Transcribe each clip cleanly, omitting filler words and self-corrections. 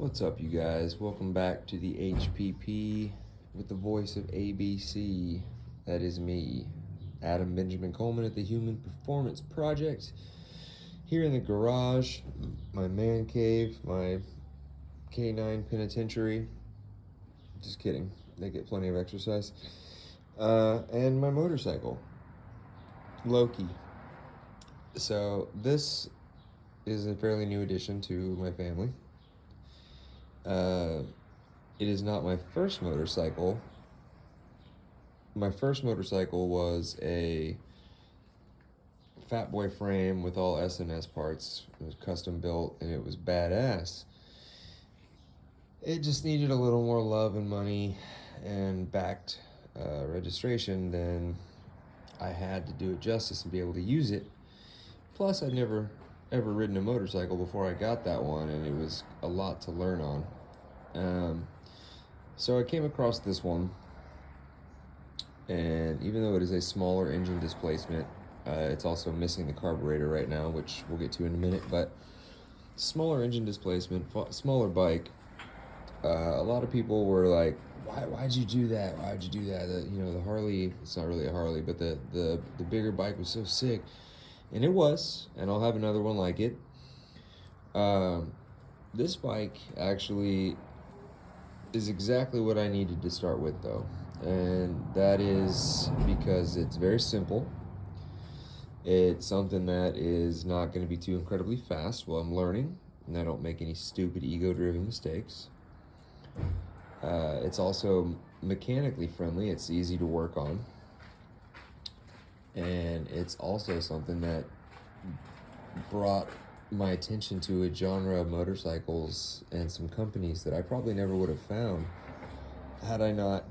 What's up, you guys? Welcome back to the HPP with the voice of ABC. That is me, Adam Benjamin Coleman at the Human Performance Project, here in the garage, my man cave, my K9 penitentiary. Just kidding, they get plenty of exercise. And my motorcycle, Loki. So, this is a fairly new addition to my family. It is not my first motorcycle. My first motorcycle was a Fat Boy frame with all S&S parts. It was custom built and it was badass. It just needed a little more love and money and backed registration than I had to do it justice and be able to use it. Plus, I'd never ever ridden a motorcycle before I got that one, and it was a lot to learn on. So I came across this one, and even though it is a smaller engine displacement, it's also missing the carburetor right now, which we'll get to in a minute, but smaller engine displacement, smaller bike. A lot of people were like, why'd you do that? Why'd you do that? The Harley, it's not really a Harley, but the bigger bike was so sick. And it was, and I'll have another one like it. This bike actually is exactly what I needed to start with, though. And that is because it's very simple. It's something that is not going to be too incredibly fast while I'm learning, and I don't make any stupid ego-driven mistakes. It's also mechanically friendly. It's easy to work on. And it's also something that brought my attention to a genre of motorcycles and some companies that I probably never would have found had I not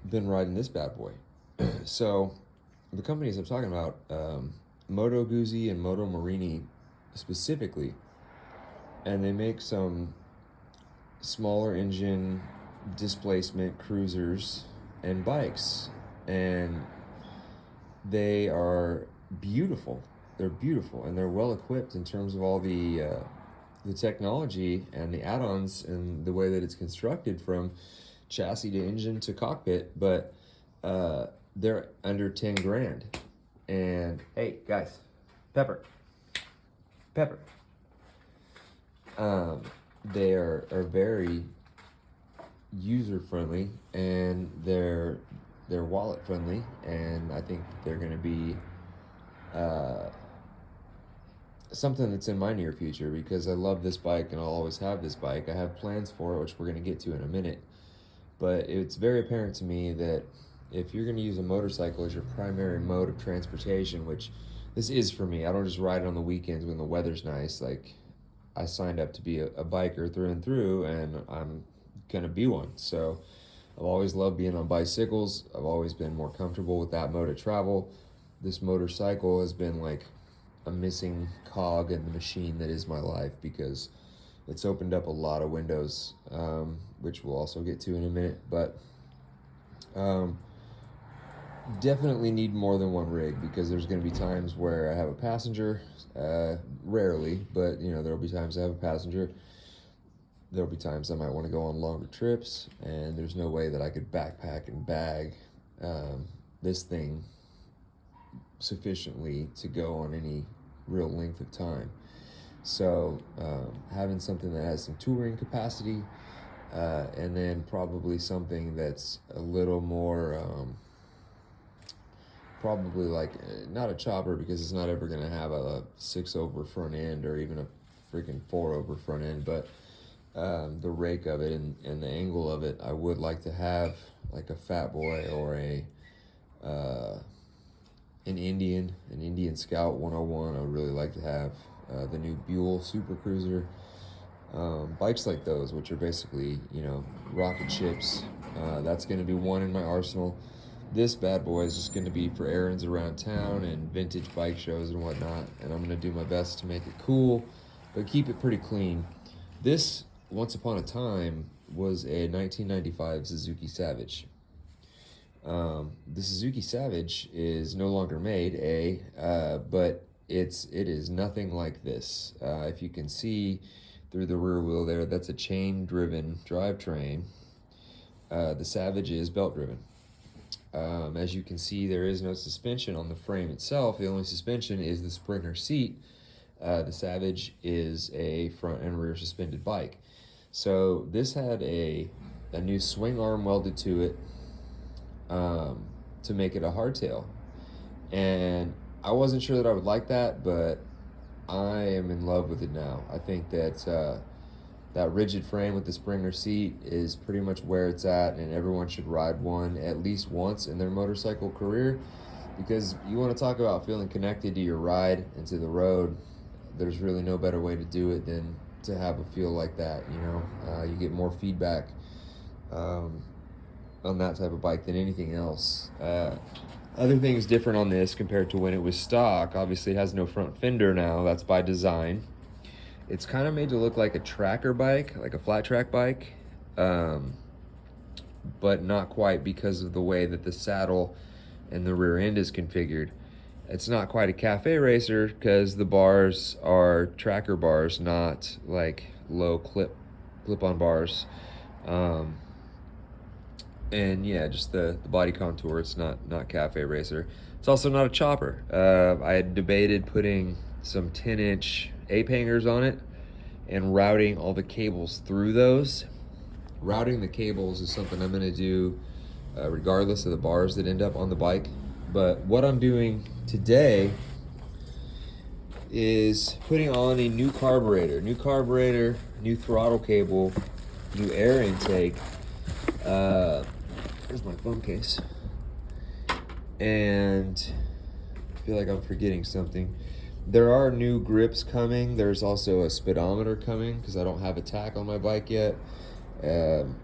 been riding this bad boy. So the companies I'm talking about, Moto Guzzi and Moto Morini specifically, and they make some smaller engine displacement cruisers and bikes, and they are beautiful. They're beautiful, and they're well equipped in terms of all the technology and the add-ons and the way that it's constructed from chassis to engine to cockpit. But they're under 10 grand. And hey, guys, Pepper. They are very user friendly, and they're wallet friendly, and I think they're going to be something that's in my near future, because I love this bike and I'll always have this bike. I have plans for it, which we're going to get to in a minute, but it's very apparent to me that if you're going to use a motorcycle as your primary mode of transportation, which this is for me, I don't just ride it on the weekends when the weather's nice. Like, I signed up to be a biker through and through, and I'm going to be one. So I've always loved being on bicycles. I've always been more comfortable with that mode of travel. This motorcycle has been like a missing cog in the machine that is my life, because it's opened up a lot of windows, which we'll also get to in a minute. But definitely need more than one rig, because there's going to be times where I have a passenger, rarely, but there'll be times I have a passenger. There'll be times I might want to go on longer trips, and there's no way that I could backpack and bag this thing sufficiently to go on any real length of time. So having something that has some touring capacity, and then probably something that's a little more probably like, not a chopper, because it's not ever going to have a 6-over front end or even a freaking 4-over front end, but the rake of it and the angle of it, I would like to have like a Fat Boy or an Indian Scout 101. I would really like to have the new Buell Super Cruiser, bikes like those, which are basically rocket ships. That's going to be one in my arsenal. This bad boy is just going to be for errands around town and vintage bike shows and whatnot, and I'm going to do my best to make it cool, but keep it pretty clean. This, once upon a time, was a 1995 Suzuki Savage. The Suzuki Savage is no longer made, but it is nothing like this. If you can see through the rear wheel there. That's a chain-driven drivetrain. The Savage is belt-driven. As you can see, there is no suspension on the frame itself. The only suspension is the Springer seat. The Savage is a front and rear suspended bike. So this had a new swing arm welded to it to make it a hardtail. And I wasn't sure that I would like that, but I am in love with it now. I think that that rigid frame with the Springer seat is pretty much where it's at, and everyone should ride one at least once in their motorcycle career, because you want to talk about feeling connected to your ride and to the road. There's really no better way to do it than to have a feel like that, you know. You get more feedback on that type of bike than anything else. Other things different on this compared to when it was stock, obviously it has no front fender now. That's by design. It's kind of made to look like a tracker bike, like a flat track bike, but not quite, because of the way that the saddle and the rear end is configured. It's not quite a cafe racer because the bars are tracker bars, not like low clip-on bars. And yeah, just the body contour, it's not cafe racer. It's also not a chopper. I had debated putting some 10-inch ape hangers on it and routing all the cables through those. Routing the cables is something I'm gonna do regardless of the bars that end up on the bike. But what I'm doing today is putting on a new carburetor, new throttle cable, new air intake. There's my phone case. And I feel like I'm forgetting something. There are new grips coming. There's also a speedometer coming because I don't have a tach on my bike yet. And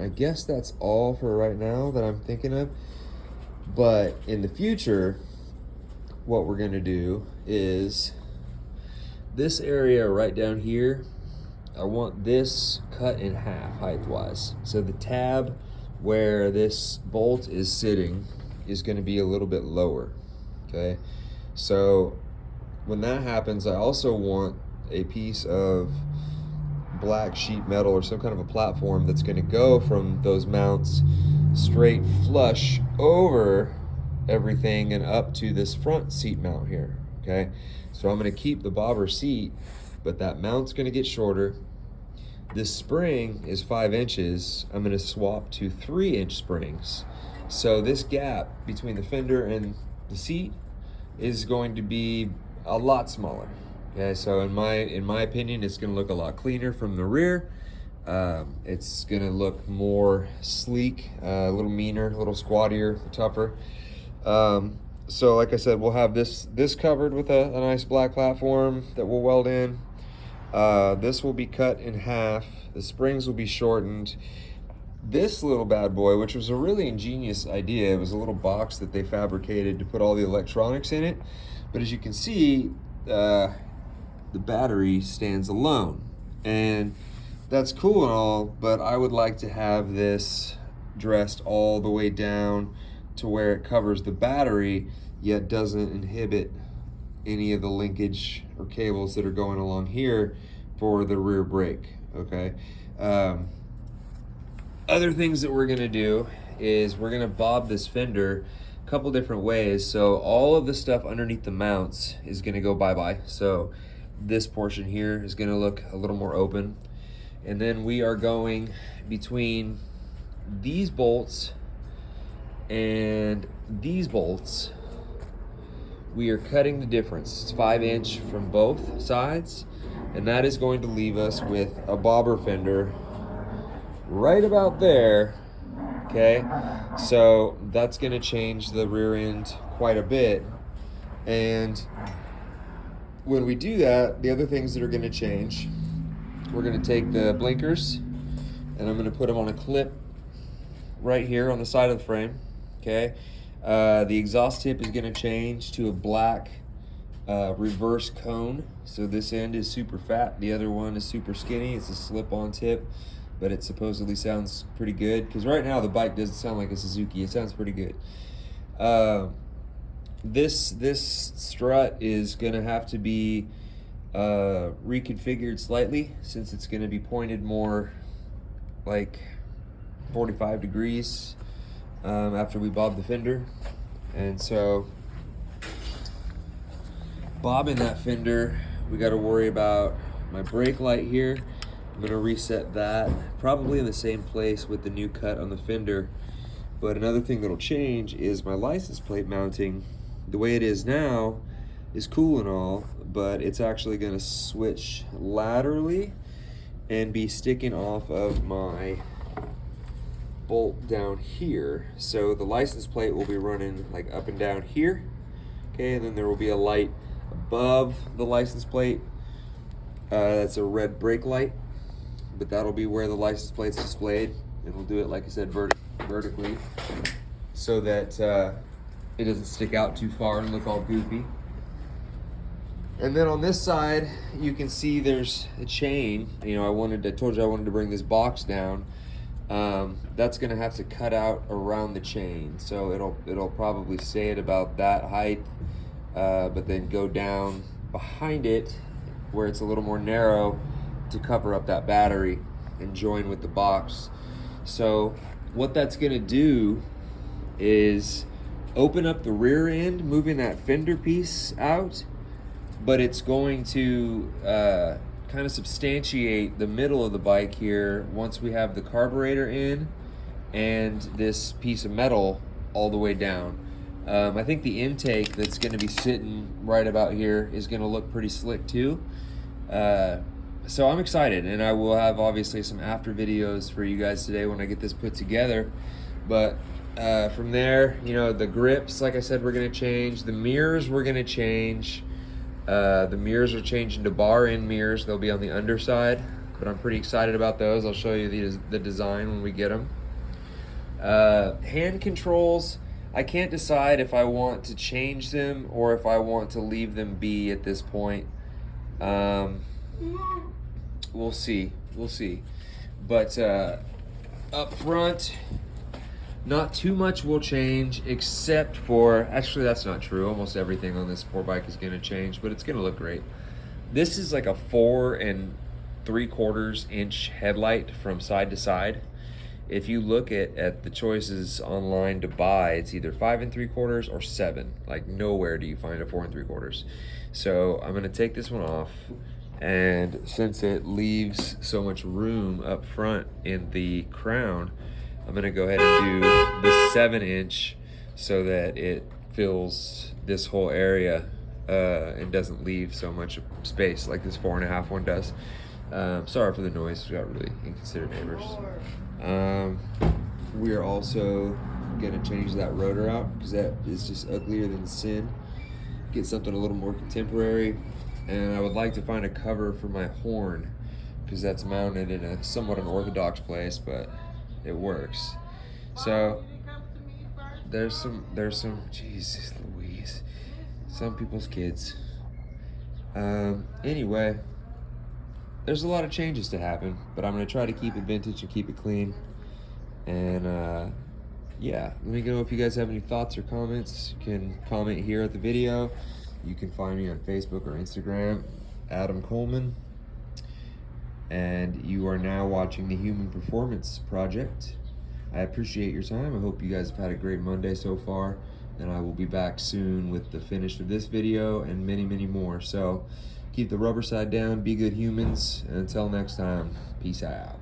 I guess that's all for right now that I'm thinking of. But in the future, what we're gonna do is this area right down here, I want this cut in half height-wise. So the tab where this bolt is sitting is gonna be a little bit lower. Okay, so when that happens, I also want a piece of black sheet metal or some kind of a platform that's going to go from those mounts straight flush over everything and up to this front seat mount here. Okay, so I'm going to keep the bobber seat, but that mount's going to get shorter. This spring is 5 inches. I'm going to swap to 3-inch springs. So this gap between the fender and the seat is going to be a lot smaller. Okay, so in my opinion, it's going to look a lot cleaner from the rear. It's going to look more sleek, a little meaner, a little squattier, tougher. So like I said, we'll have this covered with a nice black platform that we'll weld in. This will be cut in half. The springs will be shortened. This little bad boy, which was a really ingenious idea, it was a little box that they fabricated to put all the electronics in it. But as you can see, the battery stands alone. And that's cool and all, but I would like to have this dressed all the way down to where it covers the battery, yet doesn't inhibit any of the linkage or cables that are going along here for the rear brake, okay? Other things that we're gonna do is we're gonna bob this fender a couple different ways. So all of the stuff underneath the mounts is gonna go bye-bye. So this portion here is gonna look a little more open. And then we are going between these bolts and these bolts. We are cutting the difference. It's 5-inch from both sides. And that is going to leave us with a bobber fender right about there, okay? So that's gonna change the rear end quite a bit. And when we do that, the other things that are gonna change, we're gonna take the blinkers and I'm gonna put them on a clip right here on the side of the frame, okay? The exhaust tip is gonna change to a black reverse cone. So this end is super fat, the other one is super skinny. It's a slip-on tip, but it supposedly sounds pretty good, because right now the bike doesn't sound like a Suzuki. It sounds pretty good. This strut is gonna have to be reconfigured slightly, since it's going to be pointed more like 45 degrees after we bob the fender. And so bobbing that fender, we got to worry about my brake light here. I'm going to reset that probably in the same place with the new cut on the fender. But another thing that'll change is my license plate mounting. The way it is now is cool and all, but it's actually going to switch laterally and be sticking off of my bolt down here. So the license plate will be running like up and down here, okay, and then there will be a light above the license plate. That's a red brake light, but that'll be where the license plate's displayed, and we'll do it, like I said, vertically, so that it doesn't stick out too far and look all goofy. And then on this side, you can see there's a chain. You know, I told you I wanted to bring this box down. That's gonna have to cut out around the chain, so it'll probably stay at about that height, but then go down behind it where it's a little more narrow to cover up that battery and join with the box. So what that's gonna do is open up the rear end, moving that fender piece out, but it's going to kind of substantiate the middle of the bike here once we have the carburetor in and this piece of metal all the way down. I think the intake that's going to be sitting right about here is going to look pretty slick too. So I'm excited, and I will have obviously some after videos for you guys today when I get this put together. But from there, you know, the grips, like I said, we're going to change. The mirrors we're going to change. The mirrors are changing to bar end mirrors. They'll be on the underside, but I'm pretty excited about those. I'll show you the design when we get them. Hand controls, I can't decide if I want to change them or if I want to leave them be at this point. We'll see. But up front, not too much will change, except for, actually that's not true, almost everything on this sport bike is going to change, but it's going to look great. This is like a 4 3/4 inch headlight from side to side. If you look at the choices online to buy, it's either 5 3/4 or 7. Like nowhere do you find a 4 3/4. So I'm going to take this one off, and since it leaves so much room up front in the crown, I'm going to go ahead and do the 7 inch so that it fills this whole area and doesn't leave so much space like this 4.5 one does. Sorry for the noise, we got really inconsiderate neighbors. We are also going to change that rotor out because that is just uglier than sin. Get something a little more contemporary, and I would like to find a cover for my horn because that's mounted in a somewhat unorthodox place, but it works. So there's some Jesus Louise, some people's kids. Anyway, there's a lot of changes to happen, but I'm gonna try to keep it vintage and keep it clean. And yeah, let me know if you guys have any thoughts or comments. You can comment here at the video. You can find me on Facebook or Instagram, Adam Coleman. And you are now watching the Human Performance Project. I appreciate your time. I hope you guys have had a great Monday so far, and I will be back soon with the finish of this video and many, many more. So keep the rubber side down, be good humans, and until next time, peace out.